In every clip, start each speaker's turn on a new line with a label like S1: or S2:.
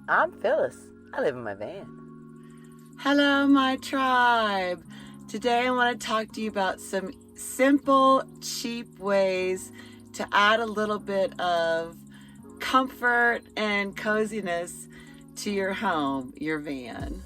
S1: I'm Phyllis. I live in my van.
S2: Hello, my tribe. Today I want to talk to you about some simple, cheap ways to add a little bit of comfort and coziness to your home, your van.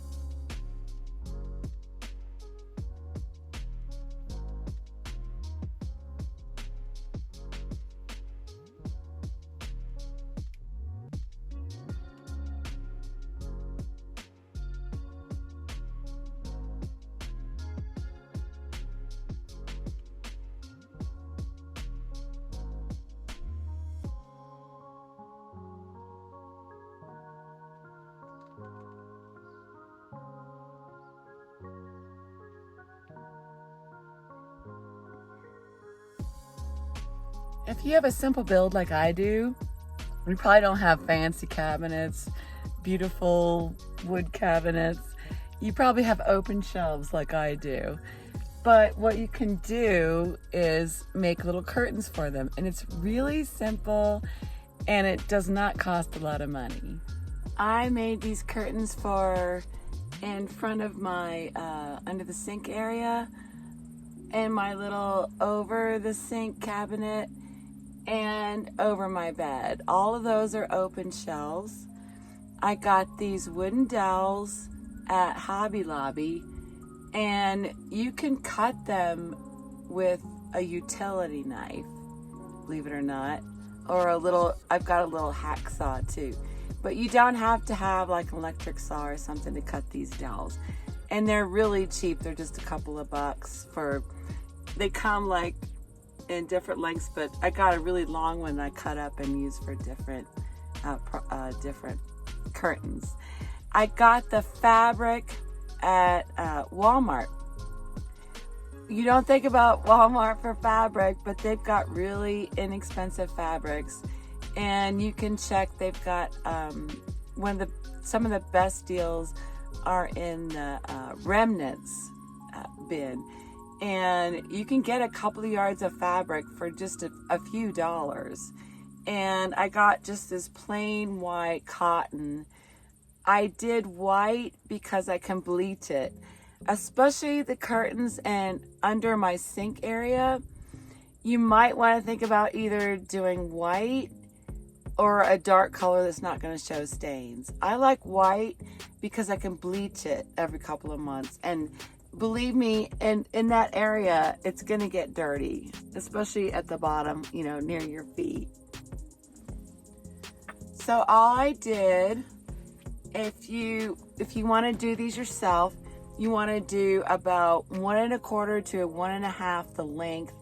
S2: If you have a simple build like I do, you probably don't have fancy cabinets, beautiful wood cabinets. You probably have open shelves like I do. But what you can do is make little curtains for them. And it's really simple and it does not cost a lot of money. I made these curtains for in front of my under the sink area and my little over the sink cabinet and over my bed. All of those are open shelves. I got these wooden dowels at Hobby Lobby, and you can cut them with a utility knife, believe it or not, or I've got a little hacksaw too. But you don't have to have like an electric saw or something to cut these dowels. And they're really cheap. They're just a couple of bucks they come like in different lengths, but I got a really long one that I cut up and used for different curtains. I got the fabric at Walmart. You don't think about Walmart for fabric, but they've got really inexpensive fabrics, and you can check. They've got some of the best deals are in the remnants bin. And you can get a couple of yards of fabric for just a few dollars. And I got just this plain white cotton. I did white because I can bleach it, especially the curtains and under my sink area. You might want to think about either doing white or a dark color that's not going to show stains. I like white because I can bleach it every couple of months. And believe me, in that area, it's gonna get dirty, especially at the bottom, near your feet. So all I did, if you want to do these yourself, you want to do about 1 1/4 to 1 1/2 the length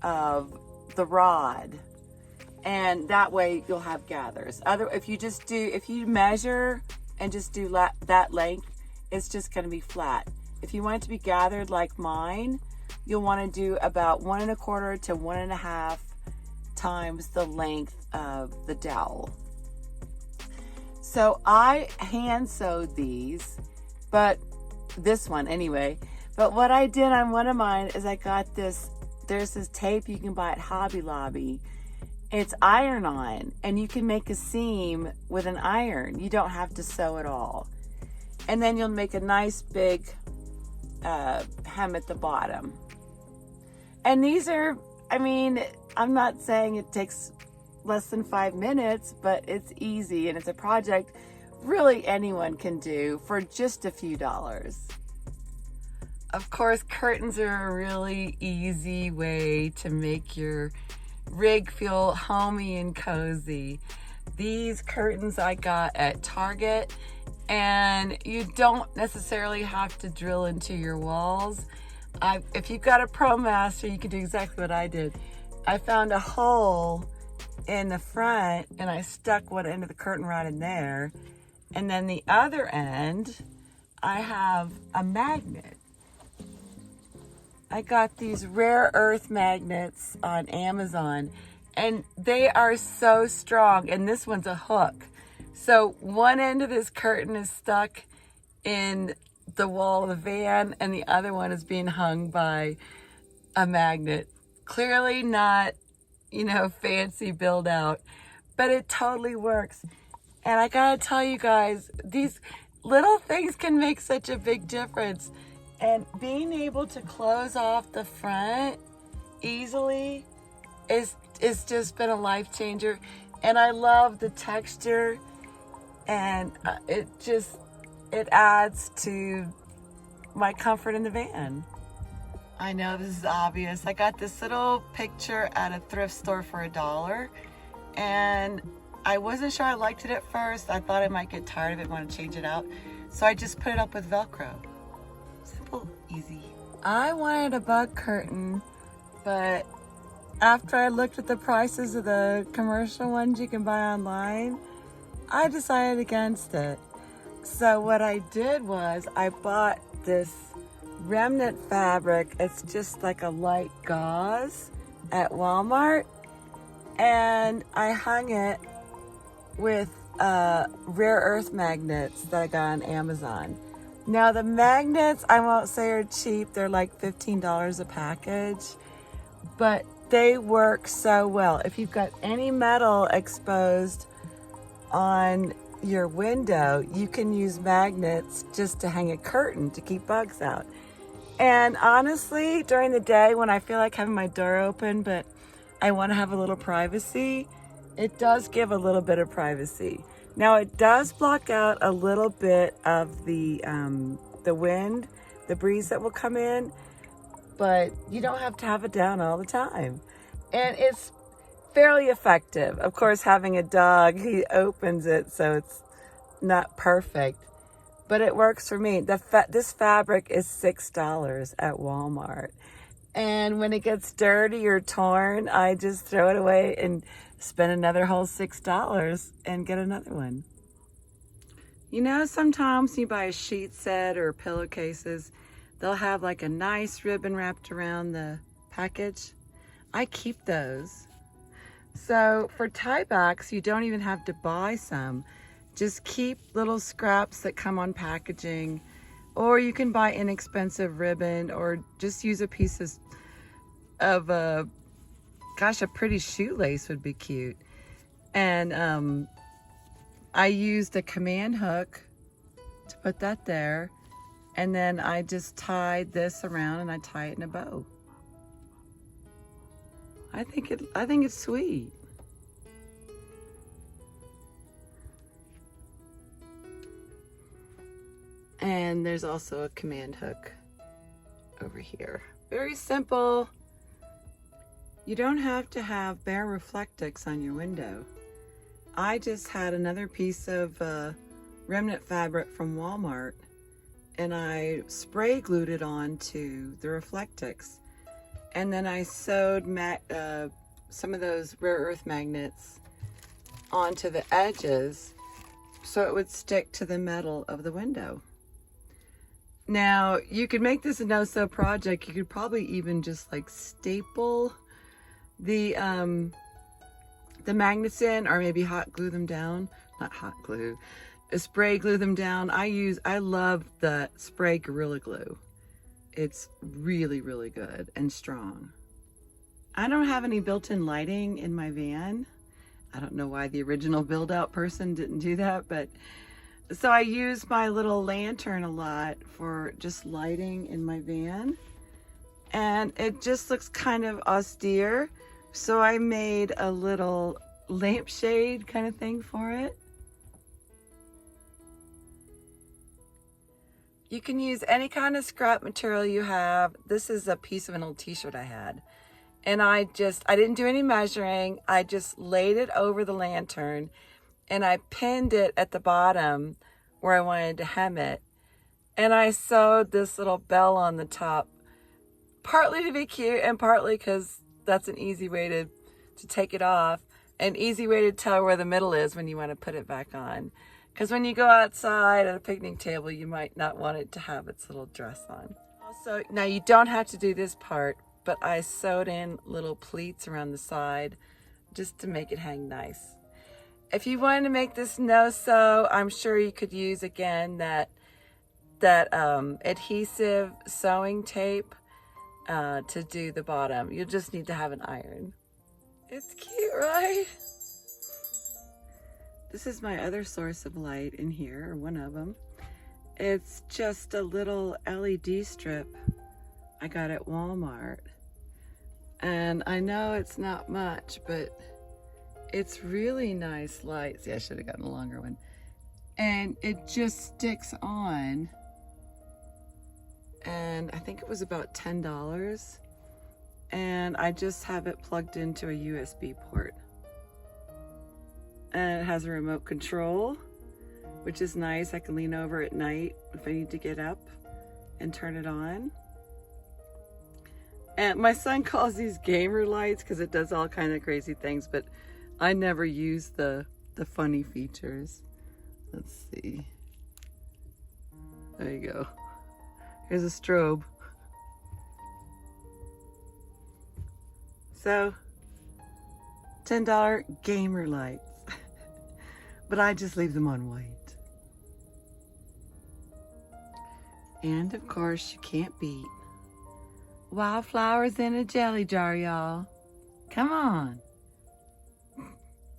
S2: of the rod, and that way you'll have gathers. If you measure and just do that length, it's just going to be flat. If you want it to be gathered like mine, you'll want to do about 1 1/4 to 1 1/2 times the length of the dowel. So I hand sewed these, but this one anyway. But what I did on one of mine is I got there's this tape you can buy at Hobby Lobby. It's iron-on, and you can make a seam with an iron. You don't have to sew at all. And then you'll make a nice big hem at the bottom. And these are, I'm not saying it takes less than 5 minutes, but it's easy, and it's a project really anyone can do for just a few dollars. Of course, curtains are a really easy way to make your rig feel homey and cozy. These curtains I got at Target, and you don't necessarily have to drill into your walls. If you've got a ProMaster, you can do exactly what I did. I found a hole in the front, and I stuck one end of the curtain rod in there, and then the other end, I have a magnet. I got these rare earth magnets on Amazon, and they are so strong, and this one's a hook. So one end of this curtain is stuck in the wall of the van, and the other one is being hung by a magnet. Clearly not, fancy build out, but it totally works. And I gotta tell you guys, these little things can make such a big difference. And being able to close off the front easily is just been a life changer. And I love the texture, and it adds to my comfort in the van. I know this is obvious. I got this little picture at a thrift store for $1, and I wasn't sure I liked it at first. I thought I might get tired of it, want to change it out. So I just put it up with Velcro. Simple, easy. I wanted a bug curtain, but after I looked at the prices of the commercial ones you can buy online, I decided against it. So what I did was I bought this remnant fabric. It's just like a light gauze at Walmart, and I hung it with rare earth magnets that I got on Amazon. Now the magnets, I won't say are cheap. They're like $15 a package, but they work so well. If you've got any metal exposed on your window, you can use magnets just to hang a curtain to keep bugs out. And honestly, during the day when I feel like having my door open, but I want to have a little privacy, it does give a little bit of privacy. Now it does block out a little bit of the wind, the breeze that will come in, but you don't have to have it down all the time. And it's fairly effective. Of course, having a dog, he opens it, so it's not perfect, but it works for me. This fabric is $6 at Walmart. And when it gets dirty or torn, I just throw it away and spend another whole $6 and get another one. You know, sometimes you buy a sheet set or pillowcases, they'll have like a nice ribbon wrapped around the package. I keep those. So for tiebacks, you don't even have to buy some. Just keep little scraps that come on packaging, or you can buy inexpensive ribbon, or just use a piece of a pretty shoelace would be cute. And I used a command hook to put that there, and then I just tied this around and I tie it in a bow. I think it's sweet. And there's also a command hook over here. Very simple. You don't have to have bare Reflectix on your window. I just had another piece of remnant fabric from Walmart, and I spray glued it onto the Reflectix. And then I sewed some of those rare earth magnets onto the edges so it would stick to the metal of the window. Now, you could make this a no-sew project. You could probably even just like staple the magnets in, or maybe hot glue them down. Not hot glue, spray glue them down. I love the spray Gorilla Glue. It's really, really good and strong. I don't have any built-in lighting in my van. I don't know why the original build-out person didn't do that, but so I use my little lantern a lot for just lighting in my van, and it just looks kind of austere. So I made a little lampshade kind of thing for it. You can use any kind of scrap material you have. This is a piece of an old t-shirt I had. And I didn't do any measuring. I just laid it over the lantern, and I pinned it at the bottom where I wanted to hem it. And I sewed this little bell on the top, partly to be cute and partly because that's an easy way to take it off, an easy way to tell where the middle is when you want to put it back on. Because when you go outside at a picnic table, you might not want it to have its little dress on. Also, now you don't have to do this part, but I sewed in little pleats around the side just to make it hang nice. If you wanted to make this no-sew, I'm sure you could use again that adhesive sewing tape to do the bottom. You'll just need to have an iron. It's cute, right? this is my other source of light in here, or one of them. It's just a little LED strip I got at Walmart. And I know it's not much, but it's really nice light. See, I should have gotten a longer one. And it just sticks on. And I think it was about $10. And I just have it plugged into a USB port. And it has a remote control, which is nice. I can lean over at night if I need to get up and turn it on. And my son calls these gamer lights because it does all kind of crazy things, but I never use the funny features. Let's see. There you go. Here's a strobe. So, $10 gamer lights. But I just leave them on white. And of course, you can't beat wildflowers in a jelly jar, y'all. Come on.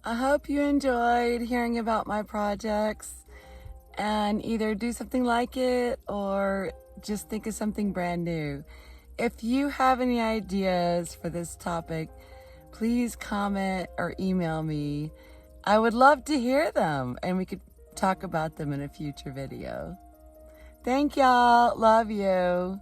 S2: I hope you enjoyed hearing about my projects and either do something like it or just think of something brand new. If you have any ideas for this topic, please comment or email me. I would love to hear them and we could talk about them in a future video. Thank y'all. Love you.